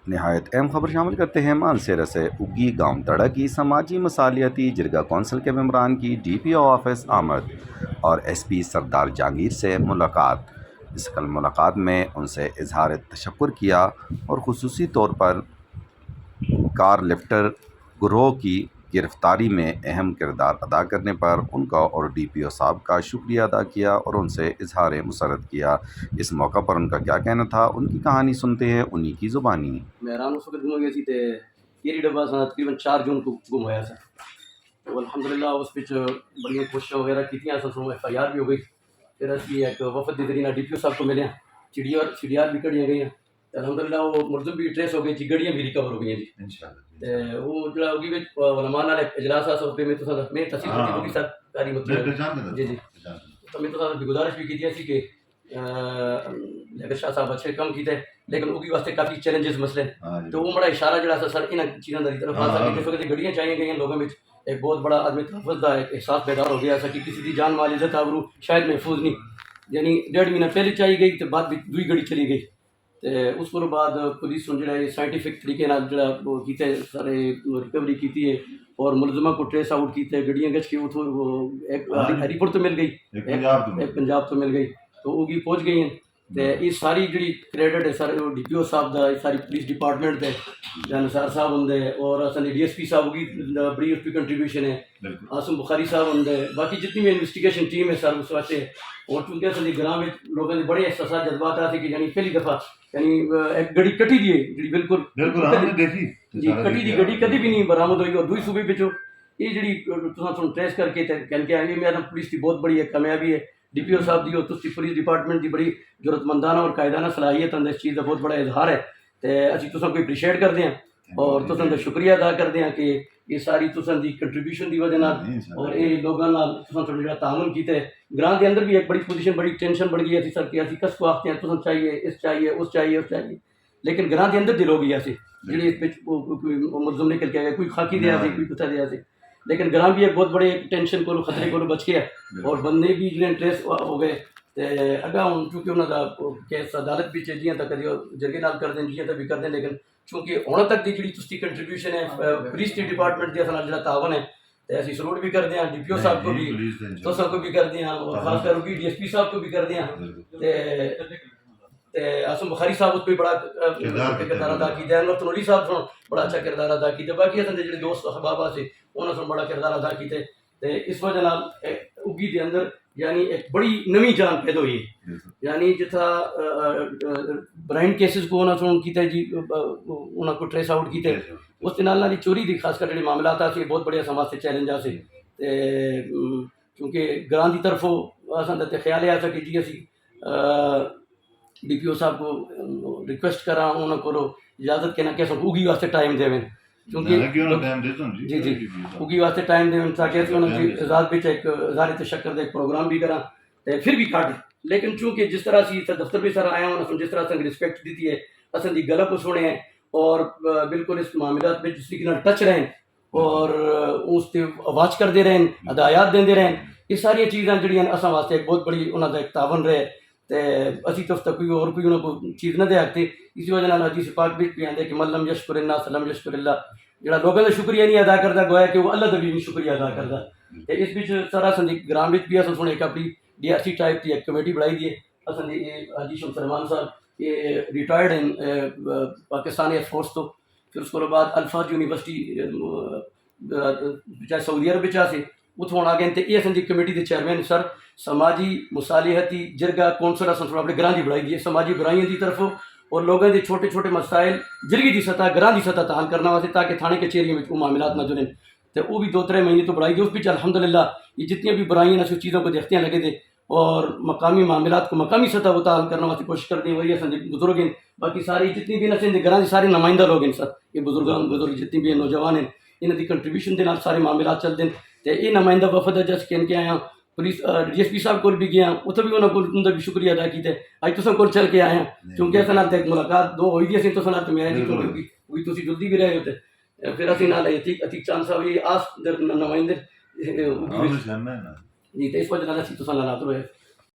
नहायत अहम खबर शामिल करते हैं। मानसेरा से उगी गांव तड़ा की समाजी मसालियाती जिरगा कौंसिल के मेम्बरान की DPO ऑफिस आमद और SP सरदार जहांगीर से मुलाकात। इस कल मुलाकात में उनसे इजहार तशक्कुर किया और खुसूसी तौर पर कार लिफ्टर गिरोह की गिरफ्तारी में अहम किरदार अदा करने पर उनका और DPO साहब का शुक्रिया अदा किया और उनसे इजहार मुसरत किया। इस मौका पर उनका क्या कहना था, उनकी कहानी सुनते हैं उन्हीं की ज़ुबानी। मेहरान उस वक्त गुम हो गया सी ते केरी डब्बा सा तकरीबन 4 जून को गुम होया सा। तो अल्हम्दुलिल्लाह उस विच बड़ियां कोशिशां वगैरह कीतियां सन, FIR भी हो गई। फिर असीं एक वफद दे जरिए DPO साहब को मिले, CDR भी कढ़ियां गई। अल्हम्दुलिल्लाह वो मुलज़म भी ट्रेस हो गए जी, गड्डियां भी रिकवर हो गई जी इंशाअल्लाह। ते वो जेड़ा उगी विच उलमा नाल इजलास आ उसपे में तुसां में तहसील की सरकारी मतलब जी जी तो मैं तुसां दी गुजारिश भी कीती सी कि लेकिन शाह साहब अच्छे काम किए, लेकिन उनकी वास्ते काफ़ी चैलेंजेस मसले। तो वो बड़ा इशारा जरा सा सर इन चीज़ों की तरफ आ सके। जिस वक्त गड्डियाँ चाहिए गई लोगों में एक बहुत बड़ा आदमी तहफ़्फ़ुज़ का एक एहसास पैदा हो गया कि किसी की जान माल इज्जत आबरू शायद महफूज नहीं। यानी 1.5 महीना पहले चाहिए गई तो बाद दूई गड्डी चली गई। तो उस बाद पुलिस जो साइंटिफिक तरीके जो किए सारे रिकवरी की है और मुलजमा को ट्रेस आउट किया, गड्डियाँ गच के उठो एक हरीपुर तो मिल गई, एक पंजाब तो मिल गई, तो वो भी पहुँच गई हैं। तो ये सारी जी क्रेडिट है सर DPO साहब का, सारी पुलिस डिपार्टमेंट के निसार साहब होंगे और असली DSP साहब की बड़ी उसकी कंट्रीब्यूशन है, आसम बुखारी साहब होंगे, बाकी जितनी भी इन्वेस्टिगेशन टीम है सर उस वास्ते। और चूंकि असली ग्राम में लोगों के बड़े एहसास जज्बात आते कि यानी पहली दफ़ा यानी एक गड्डी कटी दी है जी, बिल्कुल देखी जी कटी दी गड्डी कभी भी नहीं बरामद हुई। और दूसरी सूबे पिछो ये जी ट्रेस करके कह आएंगे मेरा पुलिस की बहुत बड़ी एक कामयाबी है। DPO साहब की और तुसी पुलिस डिपार्टमेंट की बड़ी जरूरतमंदाना और कायदाना सलाहियत अंदर इस चीज़ का बहुत बड़ा इजहार है। तो असीं तुसां को अप्रीशिएट करते हैं और तुसां दा शुक्रिया अदा करते हैं कि ये सारी तुसां दी कंट्रीब्यूशन की वजह नाल और ये लोगों नाल तुसां थोड़ा तामुन कीते। ग्रां के अंदर भी एक बड़ी पोजीशन बड़ी टेंशन बढ़ गई थी सर कि असीं कस को आखते हैं तुसां चाहिए इस चाहिए उस चाहिए उस चाहिए, लेकिन ग्रां के अंदर दिल हो गया सी जी मुलजम निकल के आया, कोई खाकी दिया कोई कुत्ता दिया, लेकिन ग्राम भी एक बहुत बड़े टेंशन को खतरे को बच गया और बंदे भी जो ट्रेस हो गए। तो अगर हम चूँकि उन्होंने केस अदालत भी जिं तक कभी जरिए नाल कर दें जिं तक भी कर दें, लेकिन चूँकि हुण तक की जी तुसी कंट्रीब्यूशन है पुलिस के डिपार्टमेंट के असां जो तावन है तो असीं सलूट भी करते हैं DPO साहब को भी, तुसां को भी करते हैं और खासकर DSP साहब को भी करते हैं। आसम बुखारी साहब उस पर बड़ा किरदार अदा किया, अनवर तनोली साहब सुन बड़ा अच्छा किरदार अदा किया, बाकी असन जो दोस्त अहबाब से उन्होंने बड़ा किरदार अदा किए। तो इस वजह नाल उगी के अंदर यानी एक बड़ी नवी जान पैदा हुई है। यानी जिथा ब्राइन केसेस को उन्होंने किया जी उन्होंने ट्रेस आउट किए, उस नाल चोरी की खासकर जो मामला था बहुत बड़े असां वास्ते चैलेंज आ। क्योंकि ग्रां की तरफों असां दा ख्याल आया कि जी असीं DPO साहब को रिक्वेस्ट करा उन्होंने को इजाजत के ना कि उगी वास्ते टाइम देवें, क्योंकि जी जी उगी वास्ते टाइम देवें ताकि उन्होंने इजाजत भी एक इज़हार तशक्कुर का एक प्रोग्राम भी करा तो फिर भी काट। लेकिन चूँकि जिस तरह से दफ्तर भी सर आया उन्होंने जिस तरह से रिस्पेक्ट दी है असन की गल को सुने और बिल्कुल इस मामलात में जिस तरीके टच रहें और उससे आवाज करते रहें हदायत देंगे रहें, ये सारिया चीज़ां जड़ियां असां वास्ते एक बहुत बड़ी उन्होंने एक तावन रहे। तो असी तो कोई और कोई उन्होंने चीज़ न दे आते, इसी वजह हदीस पाक भी आते कि मल्लम यशकुरिल्लाह सलम यशकुरिल्लाह, जो लोगों का शुक्रिया नहीं अदा करता गोया कि वो अल्लाह का भी नहीं शुक्रिया अदा करता। तो इस बीच सारा असन ग्राम में भी अस सुने एक अपनी DRC टाइप की एक कमेटी बनाई दी है। असन हाजी शमसरमान साहब ये रिटायर्ड हैं पाकिस्तान एयरफोर्स तो, फिर उसके बाद अल्फाज यूनिवर्सिटी चाहे सऊदी अरब से उतों आ गए। तो ये असन कमेटी के चेयरमैन सर समाजी मुसालिहती जिरगा कौंसल असन अपने ग्रां की बनाई दी है समाजी बुराइयों की तरफों और लोगों के छोटे छोटे मसाइल जिरगी की सतह ग्रां की सतह तहल करने वास्ते ताकि थाने कचेरियों में वो मामलात न जुड़ें। तो वो भी 2-3 महीने तो बढ़ाई दी। उस बीच अल्हम्दुलिल्लाह ये जितनी भी बुराइयां उस चीज़ों को देखते हैं लगे थे और मकामी मामलात को मकामी सतह वो तहल करने वास्ते कोशिश करते हैं। वही असन बुजुर्ग हैं, बाकी सारी जितनी भी न ग्रां के सारे नुमाइंदा लोग हैं सर, ये बुजुर्ग जितनी भी नौजवान हैं इन्होंने कंट्रीब्यूशन के नाल सारे मामलात चलते हैं। तो ये नुमाइंदा वफद जस कह आया पुलिस DSP साहब को भी गया उतो भी उन्होंने भी शुक्रिया अदा किया। अज तुम को चल के आया क्योंकि अस मुलाकात 2 हुई थी असीं तुस नाल मैं जी क्योंकि तुम जुलदी भी रहे हो तो फिर असीं नाल अतीक चांद साहब ये आस नुमाइंदे जी। तो इस वजह नाल असीं तुस नाल हाज़िर होए।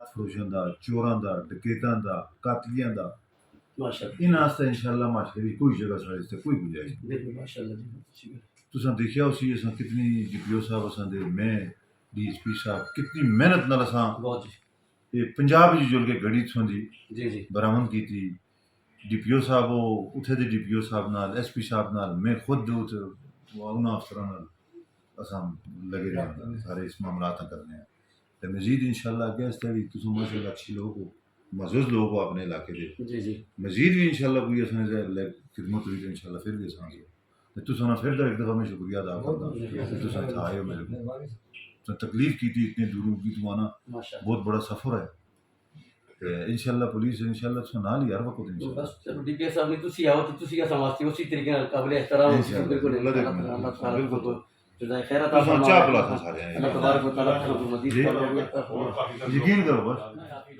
फरोशां दा चोरां दा डकैतां दा कातलियां दा माशाल्लाह इन आस्ते इंशाल्लाह माशरे दी कोई जगह साढ़े ते कोई गुंजाइश नहीं। बिल्कुल माशाल्लाह जी अच्छी गल तुसां देखिया उसी असां कितनी डीपीओ साहब असां दे मैं डीएसपी साहब कितनी मेहनत नाल असां बहुत जी ये पंजाब च जुल के गड़ी इत्थों दी जी जी बरामद की थी। डीपीओ साहब वो उत्थे दे डीपीओ साहब नाल एसपी साहब नाल मैं खुद उत्थे उन्हां अफसरां नाल असां लगे रहे हैं सारे इस मामला करने हैं। तो मजीद इंशाल्लाह अगे आस्ते भी तुम माशाल्लाह अच्छी लोग हो मज़ूज़ लोग हो अपने इलाके के जी जी मजीद भी इंशाल्लाह कोई असां खिदमत हुई तो इंशाल्लाह फिर भी असां तो तुसां फिर एक दफ़ा मैं शुक्रिया अदा करदा कि तुसां इत्थे आए हो मेरे को तो तकलीफ की थी इतने दूरों की तुम्हारा माशाल्लाह बहुत बड़ा सफ़र है। तो इंशाल्लाह पुलिस इंशाल्लाह तुसां नाल ही हर वक्त इंशाल्लाह बस चलो डीपीएस साहब ने तुसी आओ तो तुसी का समाज उसी तरीके नाल काबिल एहतराम इंशाल्लाह, बिल्कुल अल्लाह दे अल्लाह ताला बिल्कुल। को जज़ाए खैरत तुसां अता चाह फरमाए बुला सारे अल्लाह तबारक व तआला को मज़ीद जी। फज़ल अता फरमाए यकीन करो बस मैं आपकी